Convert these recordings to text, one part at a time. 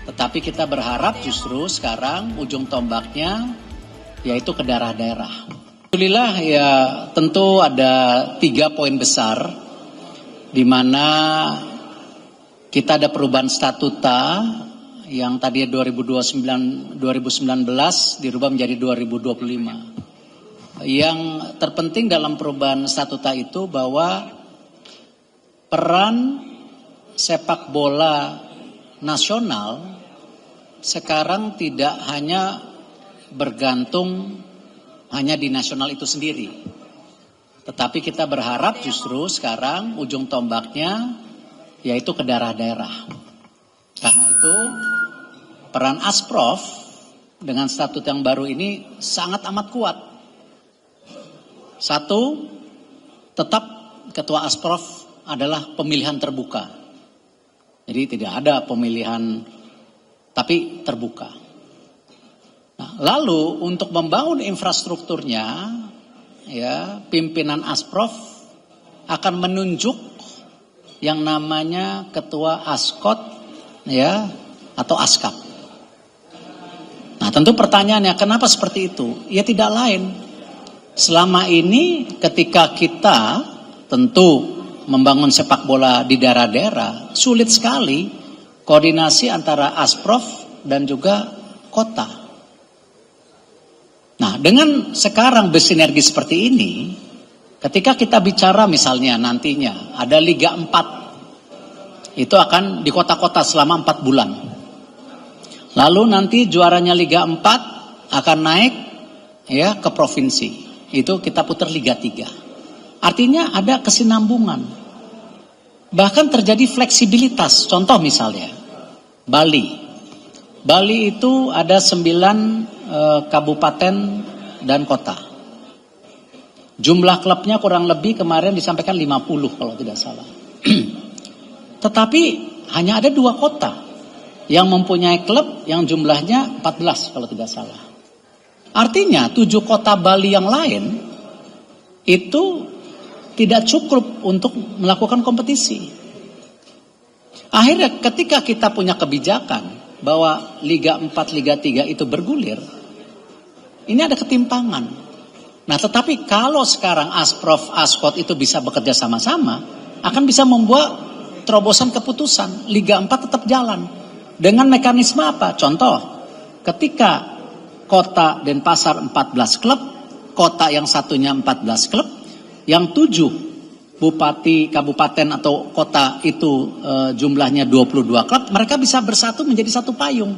Tetapi kita berharap justru sekarang ujung tombaknya yaitu ke daerah-daerah. Alhamdulillah ya tentu ada 3 poin besar di mana kita ada perubahan statuta yang tadinya 2019 dirubah menjadi 2025. Yang terpenting dalam perubahan statuta itu bahwa peran sepak bola nasional sekarang tidak hanya bergantung hanya di nasional itu sendiri. Tetapi kita berharap justru sekarang ujung tombaknya yaitu ke daerah-daerah. Karena itu peran Asprof dengan statut yang baru ini sangat amat kuat. Satu, tetap ketua Asprof adalah pemilihan terbuka. Jadi tidak ada pemilihan tapi terbuka. Nah, lalu untuk membangun infrastrukturnya, ya pimpinan Asprof akan menunjuk yang namanya ketua Askot, ya atau Askap. Nah, tentu pertanyaannya kenapa seperti itu? Ya tidak lain. Selama ini ketika kita tentu membangun sepak bola di daerah-daerah, sulit sekali koordinasi antara Asprof dan juga kota. Nah, dengan sekarang bersinergi seperti ini, ketika kita bicara misalnya nantinya ada Liga 4, itu akan di kota-kota selama 4 bulan. Lalu nanti juaranya Liga 4 akan naik ya ke provinsi. Itu kita putar Liga 3. Artinya ada kesinambungan. Bahkan terjadi fleksibilitas. Contoh misalnya Bali. Bali itu ada 9 kabupaten dan kota. Jumlah klubnya kurang lebih kemarin disampaikan 50 kalau tidak salah. Tetapi hanya ada 2 kota yang mempunyai klub yang jumlahnya 14 kalau tidak salah. Artinya 7 kota Bali yang lain itu tidak cukup untuk melakukan kompetisi. Akhirnya ketika kita punya kebijakan bahwa Liga 4, Liga 3 itu bergulir, ini ada ketimpangan. Nah, tetapi kalau sekarang Asprof, Askot itu bisa bekerja sama-sama, akan bisa membuat terobosan keputusan. Liga 4 tetap jalan. Dengan mekanisme apa? Contoh, ketika kota Denpasar 14 klub, kota yang satunya 14 klub, yang 7 bupati, kabupaten atau kota itu jumlahnya 22 klub, mereka bisa bersatu menjadi satu payung.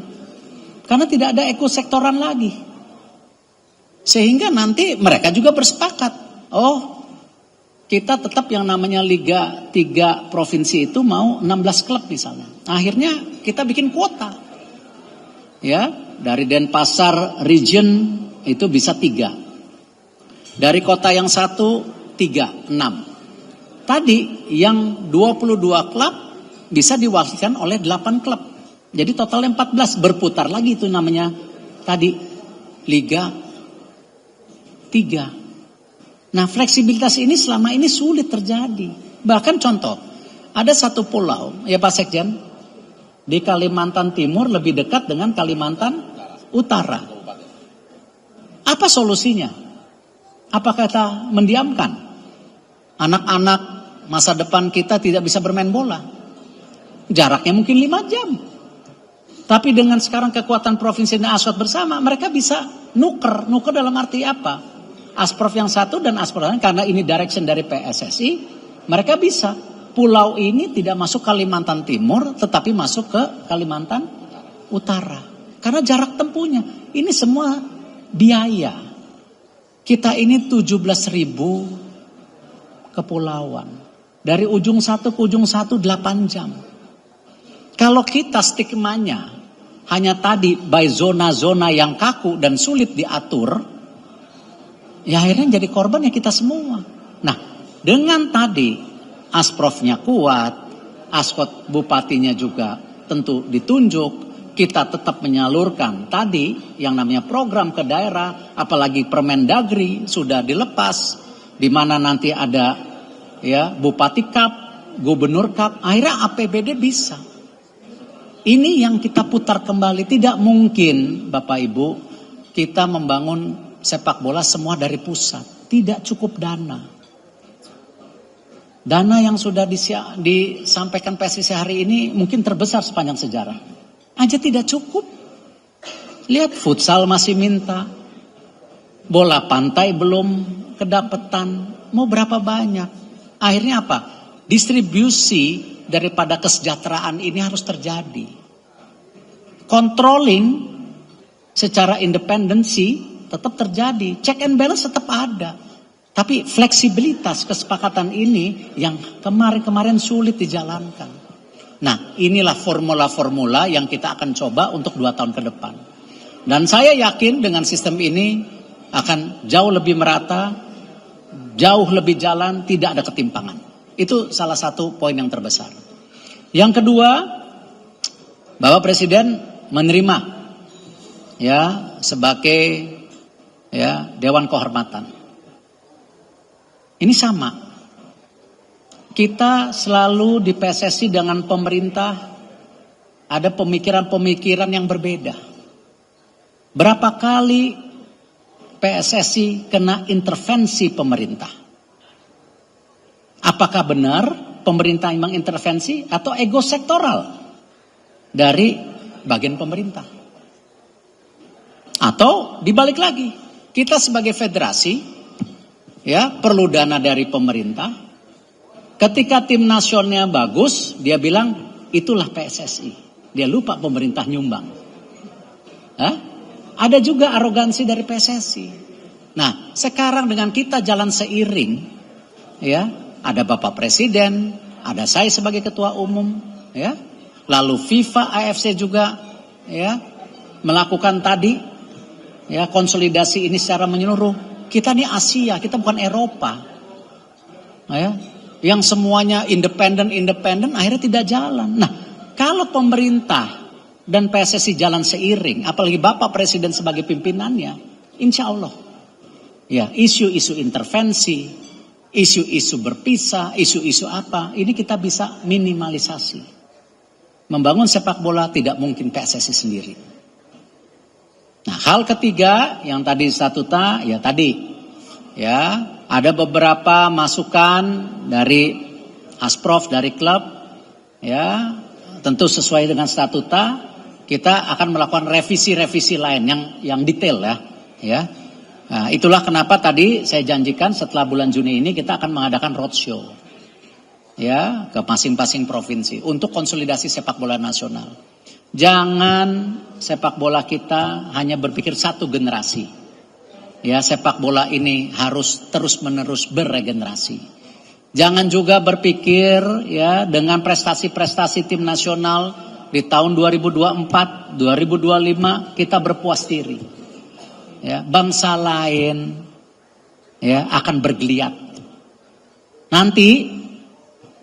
Karena tidak ada ekosektoran lagi. Sehingga nanti mereka juga bersepakat. Oh, kita tetap yang namanya Liga 3 provinsi itu mau 16 klub misalnya. Akhirnya kita bikin kuota. Ya, dari Denpasar region itu bisa 3. Dari kota yang satu 3, 6. Tadi yang 22 klub bisa diwakilkan oleh 8 klub. Jadi totalnya 14, berputar lagi itu namanya tadi Liga 3. Nah, fleksibilitas ini selama ini sulit terjadi. Bahkan contoh, ada satu pulau, ya Pak Sekjen, di Kalimantan Timur lebih dekat dengan Kalimantan Utara. Apa solusinya? Apakah kita mendiamkan? Anak-anak masa depan kita tidak bisa bermain bola. Jaraknya mungkin 5 jam. Tapi dengan sekarang kekuatan provinsi dan Asprof bersama, mereka bisa nuker. Nuker dalam arti apa? Asprof yang satu dan Asprof yang lain, karena ini direction dari PSSI, mereka bisa. Pulau ini tidak masuk Kalimantan Timur, tetapi masuk ke Kalimantan Utara. Karena jarak tempuhnya. Ini semua biaya. Kita ini 17.000 kepulauan. Dari ujung satu ke ujung satu 8 jam. Kalau kita stigmanya hanya tadi by zona-zona yang kaku dan sulit diatur, ya akhirnya jadi korban ya kita semua. Nah, dengan tadi Asprofnya kuat, Askot bupatinya juga tentu ditunjuk, kita tetap menyalurkan tadi yang namanya program ke daerah, apalagi Permendagri sudah dilepas, di mana nanti ada ya Bupati Cup, Gubernur Cup, akhirnya APBD bisa. Ini yang kita putar kembali. Tidak mungkin Bapak Ibu kita membangun sepak bola semua dari pusat. Tidak cukup dana. Dana yang sudah disampaikan PSSI hari ini mungkin terbesar sepanjang sejarah. Aja tidak cukup. Lihat futsal masih minta. Bola pantai belum kedapetan. Mau berapa banyak? Akhirnya apa? Distribusi daripada kesejahteraan ini harus terjadi. Controlling secara independensi tetap terjadi. Check and balance tetap ada. Tapi fleksibilitas kesepakatan ini yang kemarin-kemarin sulit dijalankan. Nah, inilah formula-formula yang kita akan coba untuk 2 tahun ke depan. Dan saya yakin dengan sistem ini akan jauh lebih merata, jauh lebih jalan, tidak ada ketimpangan. Itu salah satu poin yang terbesar. Yang kedua, Bapak Presiden menerima ya sebagai ya Dewan Kehormatan. Ini sama. Kita selalu di PSSI dengan pemerintah ada pemikiran-pemikiran yang berbeda. Berapa kali PSSI kena intervensi pemerintah? Apakah benar pemerintah memang intervensi atau ego sektoral dari bagian pemerintah? Atau dibalik lagi, kita sebagai federasi ya perlu dana dari pemerintah. Ketika tim nasionalnya bagus, dia bilang itulah PSSI. Dia lupa pemerintah nyumbang. Hah? Ada juga arogansi dari PSSI. Nah, sekarang dengan kita jalan seiring, ya, ada Bapak Presiden, ada saya sebagai Ketua Umum, ya, lalu FIFA, AFC juga, ya, melakukan tadi, ya, konsolidasi ini secara menyeluruh. Kita ini Asia, kita bukan Eropa, ya, yang semuanya independen, akhirnya tidak jalan. Nah, kalau pemerintah dan PSSI jalan seiring, apalagi Bapak Presiden sebagai pimpinannya, insya Allah, ya isu-isu intervensi, isu-isu berpisah, isu-isu apa, ini kita bisa minimalisasi. Membangun sepak bola tidak mungkin PSSI sendiri. Nah, hal ketiga yang tadi statuta, ya tadi, ya ada beberapa masukan dari Asprof, dari klub, ya tentu sesuai dengan statuta. Kita akan melakukan revisi-revisi lain yang detail ya. Nah, itulah kenapa tadi saya janjikan setelah bulan Juni ini kita akan mengadakan roadshow ya ke masing-masing provinsi untuk konsolidasi sepak bola nasional. Jangan sepak bola kita hanya berpikir satu generasi. Ya, sepak bola ini harus terus-menerus beregenerasi. Jangan juga berpikir ya dengan prestasi-prestasi tim nasional di tahun 2024, 2025 kita berpuas diri. Ya, bangsa lain ya akan bergeliat. Nanti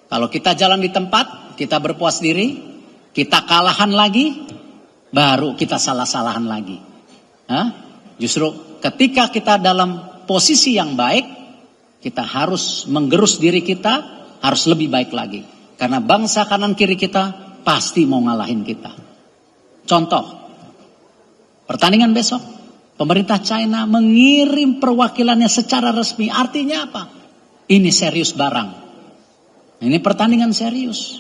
kalau kita jalan di tempat, kita berpuas diri, kita kalahan lagi, baru kita salah-salahan lagi. Hah? Justru ketika kita dalam posisi yang baik, kita harus menggerus diri kita, harus lebih baik lagi. Karena bangsa kanan kiri kita pasti mau ngalahin kita. Contoh, pertandingan besok, pemerintah China mengirim perwakilannya secara resmi. Artinya apa? Ini serius barang. Ini pertandingan serius.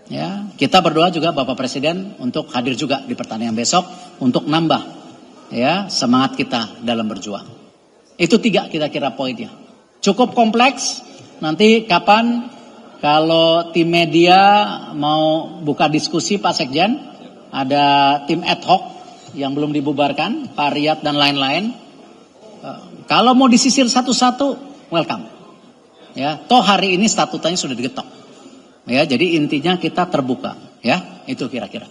Ya, kita berdoa juga Bapak Presiden untuk hadir juga di pertandingan besok untuk nambah ya semangat kita dalam berjuang. Itu 3 kira-kira poinnya. Cukup kompleks. Nanti kapan kalau tim media mau buka diskusi Pak Sekjen, ada tim ad hoc yang belum dibubarkan, Pak Riyad dan lain-lain. Kalau mau disisir satu-satu, welcome. Ya, toh hari ini statutanya sudah digetok. Ya, jadi intinya kita terbuka. Ya, itu kira-kira.